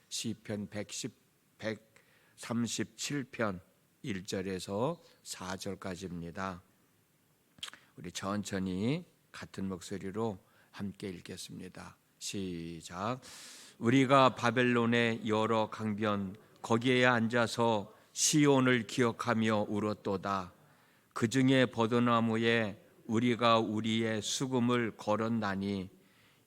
시편 137편 1절에서 4절까지입니다. 우리 천천히 같은 목소리로 함께 읽겠습니다. 시작. 우리가 바벨론의 여러 강변 거기에 앉아서 시온을 기억하며 울었도다. 그 중에 버드나무에 우리가 우리의 수금을 걸었나니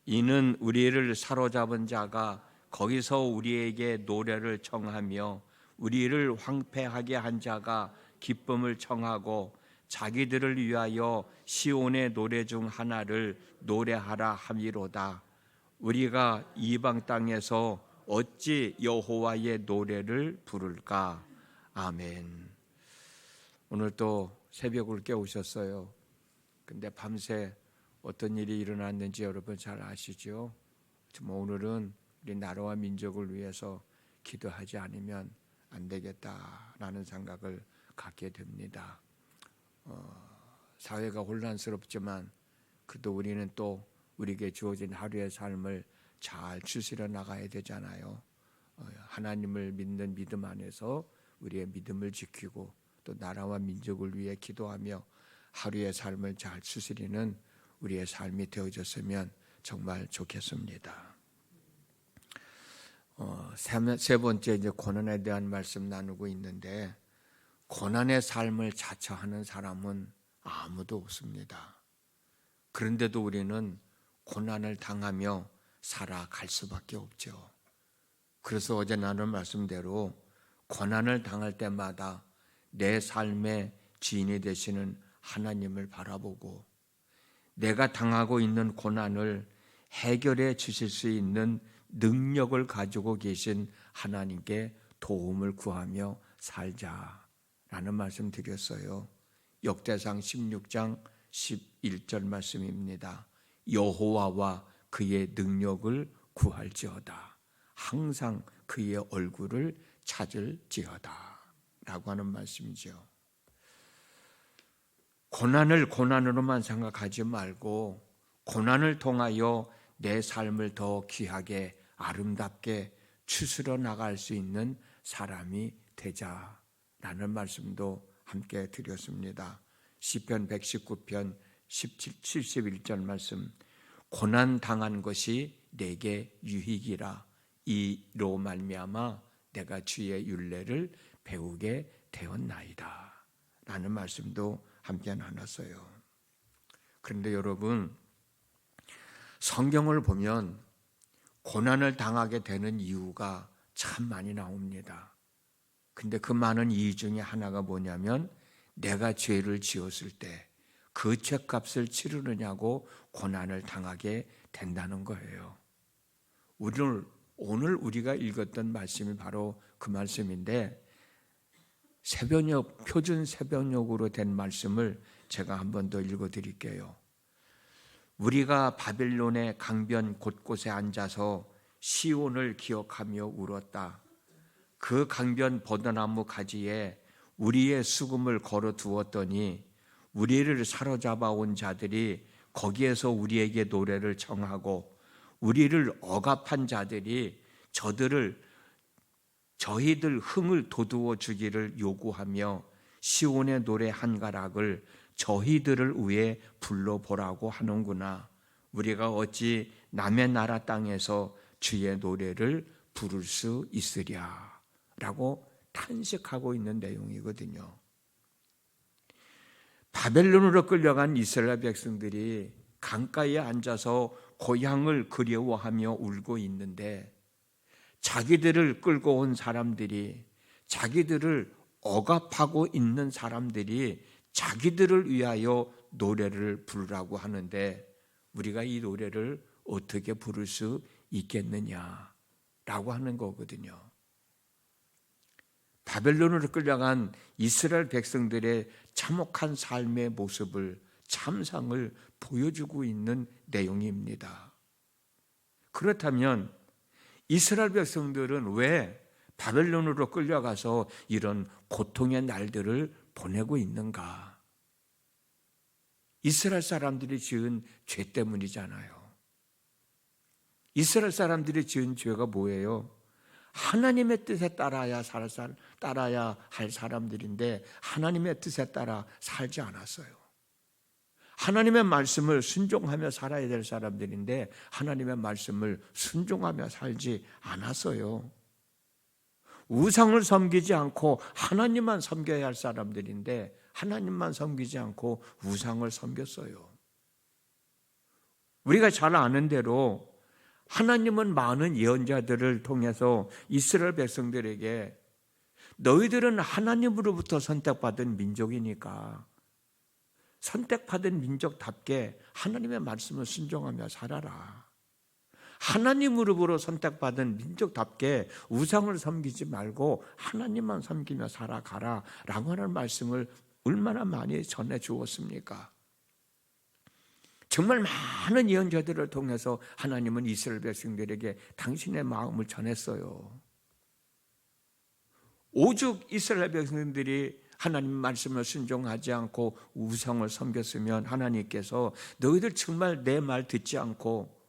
이는 우리를 사로잡은 자가 거기서 우리에게 노래를 청하며 우리를 황폐하게 한 자가 기쁨을 청하고 자기들을 위하여 시온의 노래 중 하나를 노래하라 함이로다. 우리가 이방 땅에서 어찌 여호와의 노래를 부를까? 아멘. 오늘 또 새벽을 깨우셨어요. 근데 밤새 어떤 일이 일어났는지 여러분 잘 아시죠? 정말 오늘은 우리 나라와 민족을 위해서 기도하지 않으면 안 되겠다라는 생각을 갖게 됩니다. 사회가 혼란스럽지만 그래도 우리는 또 우리에게 주어진 하루의 삶을 잘 추스려 나가야 되잖아요. 하나님을 믿는 믿음 안에서 우리의 믿음을 지키고 또 나라와 민족을 위해 기도하며 하루의 삶을 잘 추스리는 우리의 삶이 되어졌으면 정말 좋겠습니다. 세 번째 이제 고난에 대한 말씀 나누고 있는데 고난의 삶을 자처하는 사람은 아무도 없습니다. 그런데도 우리는 고난을 당하며 살아갈 수밖에 없죠. 그래서 어제 나눈 말씀대로 고난을 당할 때마다 내 삶의 주인이 되시는 하나님을 바라보고 내가 당하고 있는 고난을 해결해 주실 수 있는 능력을 가지고 계신 하나님께 도움을 구하며 살자라는 말씀 드렸어요. 역대상 16장 11절 말씀입니다. 여호와와 그의 능력을 구할지어다. 항상 그의 얼굴을 찾을지어다 라고 하는 말씀이죠. 고난을 고난으로만 생각하지 말고 고난을 통하여 내 삶을 더 귀하게 아름답게 추스려 나갈 수 있는 사람이 되자라는 말씀도 함께 드렸습니다. 시편 119편 71절 말씀. 고난 당한 것이 내게 유익이라. 이로 말미암아 내가 주의 율례를 배우게 되었나이다 라는 말씀도 함께 나눴어요. 그런데 여러분, 성경을 보면 고난을 당하게 되는 이유가 참 많이 나옵니다. 근데 그 많은 이유 중에 하나가 뭐냐면 내가 죄를 지었을 때 그 죄값을 치르느냐고 고난을 당하게 된다는 거예요. 오늘 우리가 읽었던 말씀이 바로 그 말씀인데 표준 새벽역으로 된 말씀을 제가 한 번 더 읽어드릴게요. 우리가 바벨론의 강변 곳곳에 앉아서 시온을 기억하며 울었다. 그 강변 버드나무 가지에 우리의 수금을 걸어 두었더니 우리를 사로잡아 온 자들이 거기에서 우리에게 노래를 청하고 우리를 억압한 자들이 저희들 흥을 돋우어 주기를 요구하며 시온의 노래 한 가락을 저희들을 위해 불러보라고 하는구나. 우리가 어찌 남의 나라 땅에서 주의 노래를 부를 수 있으랴 라고 탄식하고 있는 내용이거든요. 바벨론으로 끌려간 이스라엘 백성들이 강가에 앉아서 고향을 그리워하며 울고 있는데 자기들을 끌고 온 사람들이, 자기들을 억압하고 있는 사람들이 자기들을 위하여 노래를 부르라고 하는데 우리가 이 노래를 어떻게 부를 수 있겠느냐라고 하는 거거든요. 바벨론으로 끌려간 이스라엘 백성들의 참혹한 삶의 모습을, 참상을 보여주고 있는 내용입니다. 그렇다면 이스라엘 백성들은 왜 바벨론으로 끌려가서 이런 고통의 날들을 보내고 있는가? 이스라엘 사람들이 지은 죄 때문이잖아요. 이스라엘 사람들이 지은 죄가 뭐예요? 하나님의 뜻에 따라야 따라야 할 사람들인데 하나님의 뜻에 따라 살지 않았어요. 하나님의 말씀을 순종하며 살아야 될 사람들인데 하나님의 말씀을 순종하며 살지 않았어요. 우상을 섬기지 않고 하나님만 섬겨야 할 사람들인데 하나님만 섬기지 않고 우상을 섬겼어요. 우리가 잘 아는 대로 하나님은 많은 예언자들을 통해서 이스라엘 백성들에게 너희들은 하나님으로부터 선택받은 민족이니까 선택받은 민족답게 하나님의 말씀을 순종하며 살아라. 하나님으로부터 선택받은 민족답게 우상을 섬기지 말고 하나님만 섬기며 살아가라 라고 하는 말씀을 얼마나 많이 전해 주었습니까? 정말 많은 예언자들을 통해서 하나님은 이스라엘 백성들에게 당신의 마음을 전했어요. 오죽 이스라엘 백성들이 하나님 말씀을 순종하지 않고 우상을 섬겼으면 하나님께서 너희들 정말 내 말 듣지 않고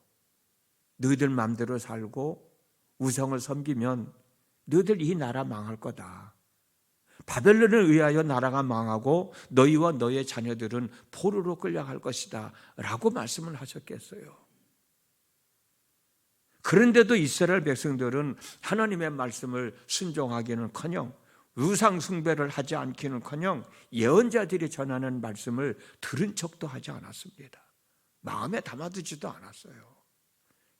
너희들 마음대로 살고 우상을 섬기면 너희들 이 나라 망할 거다. 바벨론에 의하여 나라가 망하고 너희와 너의 자녀들은 포로로 끌려갈 것이다 라고 말씀을 하셨겠어요. 그런데도 이스라엘 백성들은 하나님의 말씀을 순종하기는커녕 우상 숭배를 하지 않기는커녕 예언자들이 전하는 말씀을 들은 척도 하지 않았습니다. 마음에 담아두지도 않았어요.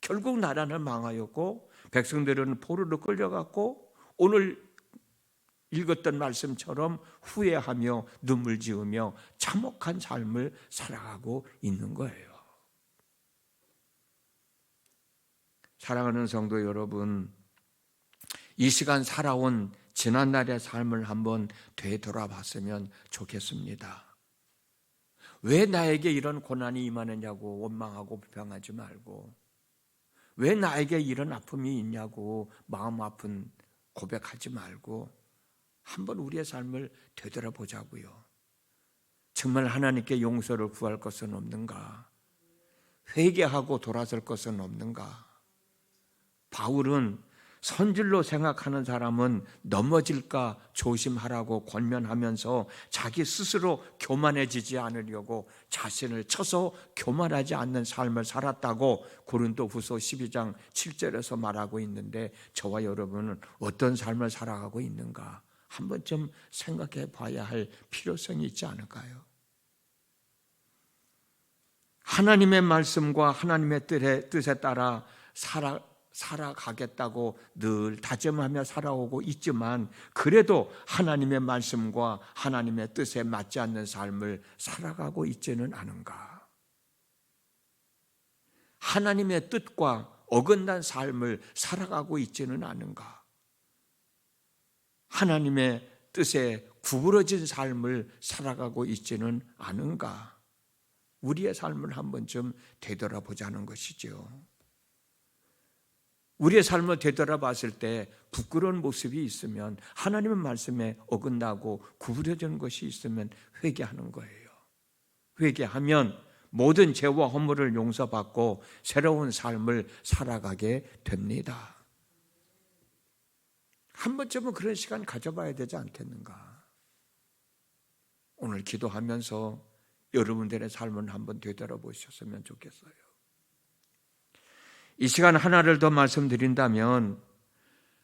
결국 나라는 망하였고 백성들은 포로로 끌려갔고 오늘 읽었던 말씀처럼 후회하며 눈물 지으며 참혹한 삶을 살아가고 있는 거예요. 사랑하는 성도 여러분, 이 시간 살아온 지난날의 삶을 한번 되돌아봤으면 좋겠습니다. 왜 나에게 이런 고난이 임하느냐고 원망하고 불평하지 말고 왜 나에게 이런 아픔이 있냐고 마음 아픈 고백하지 말고 한번 우리의 삶을 되돌아보자고요. 정말 하나님께 용서를 구할 것은 없는가? 회개하고 돌아설 것은 없는가? 바울은 선질로 생각하는 사람은 넘어질까 조심하라고 권면하면서 자기 스스로 교만해지지 않으려고 자신을 쳐서 교만하지 않는 삶을 살았다고 고린도후서 12장 7절에서 말하고 있는데 저와 여러분은 어떤 삶을 살아가고 있는가? 한번 좀 생각해 봐야 할 필요성이 있지 않을까요? 하나님의 말씀과 하나님의 뜻에 따라 살아가겠다고 늘 다짐하며 살아오고 있지만 그래도 하나님의 말씀과 하나님의 뜻에 맞지 않는 삶을 살아가고 있지는 않은가? 하나님의 뜻과 어긋난 삶을 살아가고 있지는 않은가? 하나님의 뜻에 구부러진 삶을 살아가고 있지는 않은가? 우리의 삶을 한번 좀 되돌아보자는 것이죠. 우리의 삶을 되돌아봤을 때 부끄러운 모습이 있으면 하나님의 말씀에 어긋나고 구부러진 것이 있으면 회개하는 거예요. 회개하면 모든 죄와 허물을 용서받고 새로운 삶을 살아가게 됩니다. 한 번쯤은 그런 시간 가져봐야 되지 않겠는가? 오늘 기도하면서 여러분들의 삶을 한번 되돌아보셨으면 좋겠어요. 이 시간 하나를 더 말씀드린다면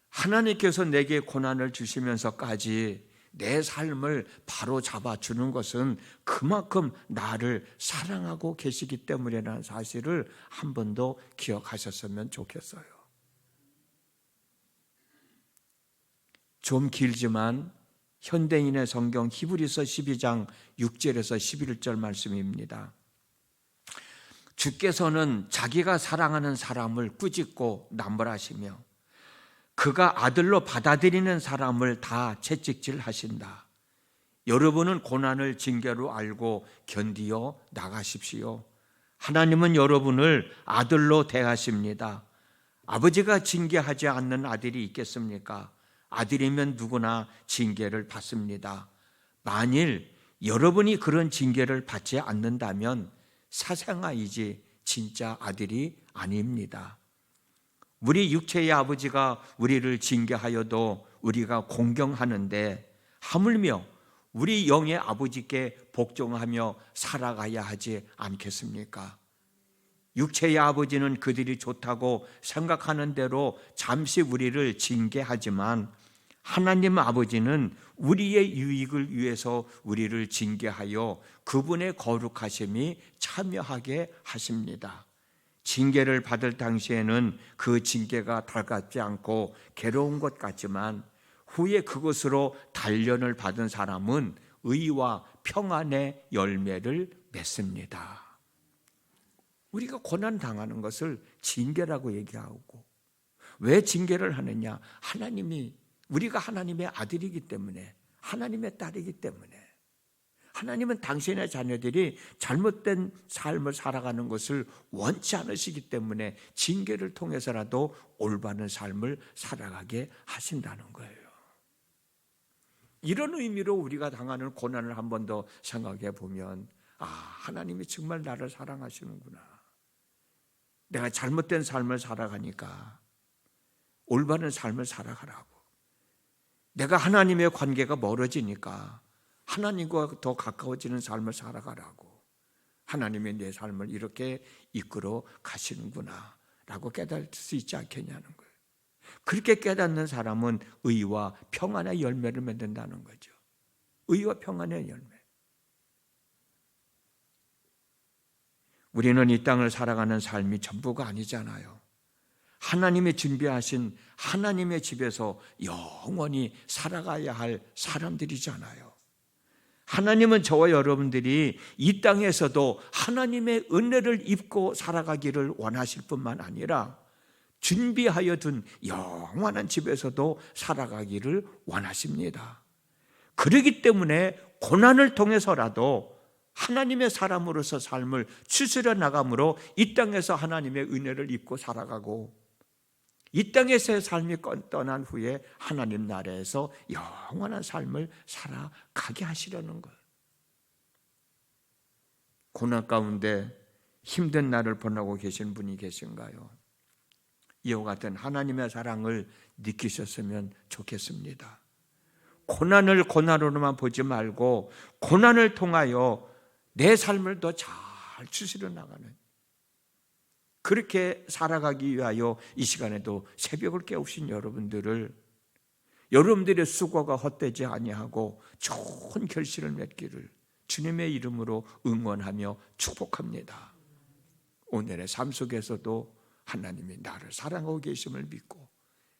하나님께서 내게 고난을 주시면서까지 내 삶을 바로 잡아주는 것은 그만큼 나를 사랑하고 계시기 때문이라는 사실을 한 번 더 기억하셨으면 좋겠어요. 좀 길지만 현대인의 성경 히브리서 12장 6절에서 11절 말씀입니다. 주께서는 자기가 사랑하는 사람을 꾸짖고 나무라시며 그가 아들로 받아들이는 사람을 다 채찍질하신다. 여러분은 고난을 징계로 알고 견디어 나가십시오. 하나님은 여러분을 아들로 대하십니다. 아버지가 징계하지 않는 아들이 있겠습니까? 아들이면 누구나 징계를 받습니다. 만일 여러분이 그런 징계를 받지 않는다면 사생아이지 진짜 아들이 아닙니다. 우리 육체의 아버지가 우리를 징계하여도 우리가 공경하는데 하물며 우리 영의 아버지께 복종하며 살아가야 하지 않겠습니까? 육체의 아버지는 그들이 좋다고 생각하는 대로 잠시 우리를 징계하지만 하나님 아버지는 우리의 유익을 위해서 우리를 징계하여 그분의 거룩하심이 참여하게 하십니다. 징계를 받을 당시에는 그 징계가 달갑지 않고 괴로운 것 같지만 후에 그것으로 단련을 받은 사람은 의와 평안의 열매를 맺습니다. 우리가 고난 당하는 것을 징계라고 얘기하고, 왜 징계를 하느냐? 우리가 하나님의 아들이기 때문에, 하나님의 딸이기 때문에, 하나님은 당신의 자녀들이 잘못된 삶을 살아가는 것을 원치 않으시기 때문에 징계를 통해서라도 올바른 삶을 살아가게 하신다는 거예요. 이런 의미로 우리가 당하는 고난을 한 번 더 생각해 보면, 하나님이 정말 나를 사랑하시는구나. 내가 잘못된 삶을 살아가니까 올바른 삶을 살아가라고. 내가 하나님의 관계가 멀어지니까 하나님과 더 가까워지는 삶을 살아가라고. 하나님이 내 삶을 이렇게 이끌어 가시는구나 라고 깨달을 수 있지 않겠냐는 거예요. 그렇게 깨닫는 사람은 의와 평안의 열매를 맺는다는 거죠. 의와 평안의 열매. 우리는 이 땅을 살아가는 삶이 전부가 아니잖아요. 하나님이 준비하신 하나님의 집에서 영원히 살아가야 할 사람들이잖아요. 하나님은 저와 여러분들이 이 땅에서도 하나님의 은혜를 입고 살아가기를 원하실 뿐만 아니라 준비하여 둔 영원한 집에서도 살아가기를 원하십니다. 그렇기 때문에 고난을 통해서라도 하나님의 사람으로서 삶을 추스려 나감으로 이 땅에서 하나님의 은혜를 입고 살아가고, 이 땅에서의 삶이 떠난 후에 하나님 나라에서 영원한 삶을 살아가게 하시려는 것. 고난 가운데 힘든 날을 보내고 계신 분이 계신가요? 이와 같은 하나님의 사랑을 느끼셨으면 좋겠습니다. 고난을 고난으로만 보지 말고 고난을 통하여 내 삶을 더 잘 추스려 나가는, 그렇게 살아가기 위하여 이 시간에도 새벽을 깨우신 여러분들의 수고가 헛되지 아니하고 좋은 결실을 맺기를 주님의 이름으로 응원하며 축복합니다. 오늘의 삶 속에서도 하나님이 나를 사랑하고 계심을 믿고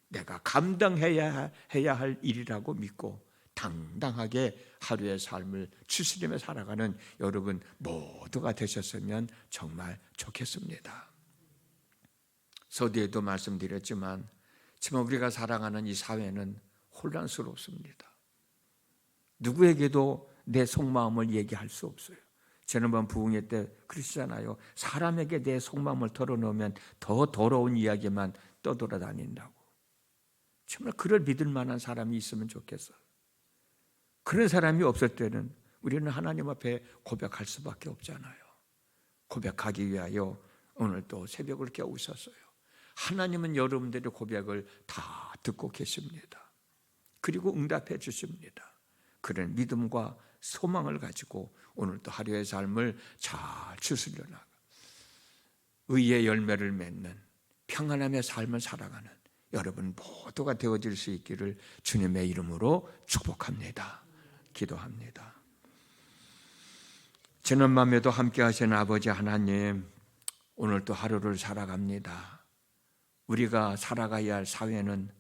내가 감당해야 할 일이라고 믿고 당당하게 하루의 삶을 추스리며 살아가는 여러분 모두가 되셨으면 정말 좋겠습니다. 서두에도 말씀드렸지만 정말 우리가 살아가는 이 사회는 혼란스럽습니다. 누구에게도 내 속마음을 얘기할 수 없어요. 지난번 부흥회 때 그러시잖아요. 사람에게 내 속마음을 털어놓으면 더 더러운 이야기만 떠돌아다닌다고. 정말 그를 믿을 만한 사람이 있으면 좋겠어요. 그런 사람이 없을 때는 우리는 하나님 앞에 고백할 수밖에 없잖아요. 고백하기 위하여 오늘 또 새벽을 깨우셨어요. 하나님은 여러분들의 고백을 다 듣고 계십니다. 그리고 응답해 주십니다. 그런 믿음과 소망을 가지고 오늘도 하루의 삶을 잘 추스려 나가 의의 열매를 맺는 평안함의 삶을 살아가는 여러분 모두가 되어질 수 있기를 주님의 이름으로 축복합니다. 기도합니다. 지난 밤에도 함께 하신 아버지 하나님, 오늘도 하루를 살아갑니다. 우리가 살아가야 할 사회는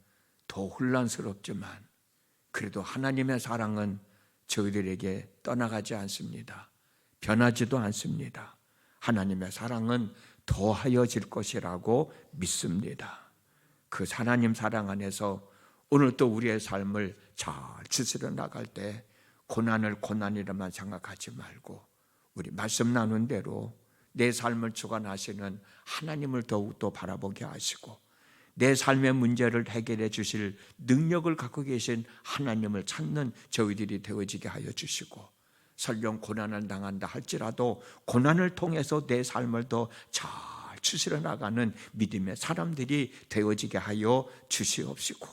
더 혼란스럽지만 그래도 하나님의 사랑은 저희들에게 떠나가지 않습니다. 변하지도 않습니다. 하나님의 사랑은 더하여질 것이라고 믿습니다. 그 하나님 사랑 안에서 오늘 또 우리의 삶을 잘 추스려 나갈 때 고난을 고난이라만 생각하지 말고 우리 말씀 나눈 대로 내 삶을 주관하시는 하나님을 더욱더 바라보게 하시고 내 삶의 문제를 해결해 주실 능력을 갖고 계신 하나님을 찾는 저희들이 되어지게 하여 주시고, 설령 고난을 당한다 할지라도 고난을 통해서 내 삶을 더 잘 추스려 나가는 믿음의 사람들이 되어지게 하여 주시옵시고,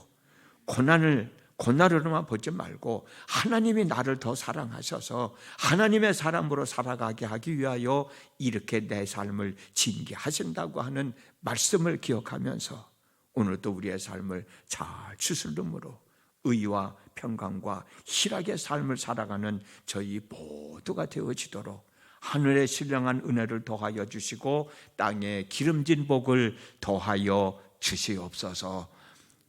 고난으로만 보지 말고 하나님이 나를 더 사랑하셔서 하나님의 사람으로 살아가게 하기 위하여 이렇게 내 삶을 징계하신다고 하는 말씀을 기억하면서 오늘도 우리의 삶을 잘 추스름으로 의와 평강과 희락의 삶을 살아가는 저희 모두가 되어지도록 하늘의 신령한 은혜를 더하여 주시고 땅에 기름진 복을 더하여 주시옵소서.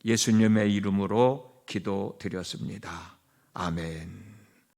예수님의 이름으로 기도드렸습니다. 아멘.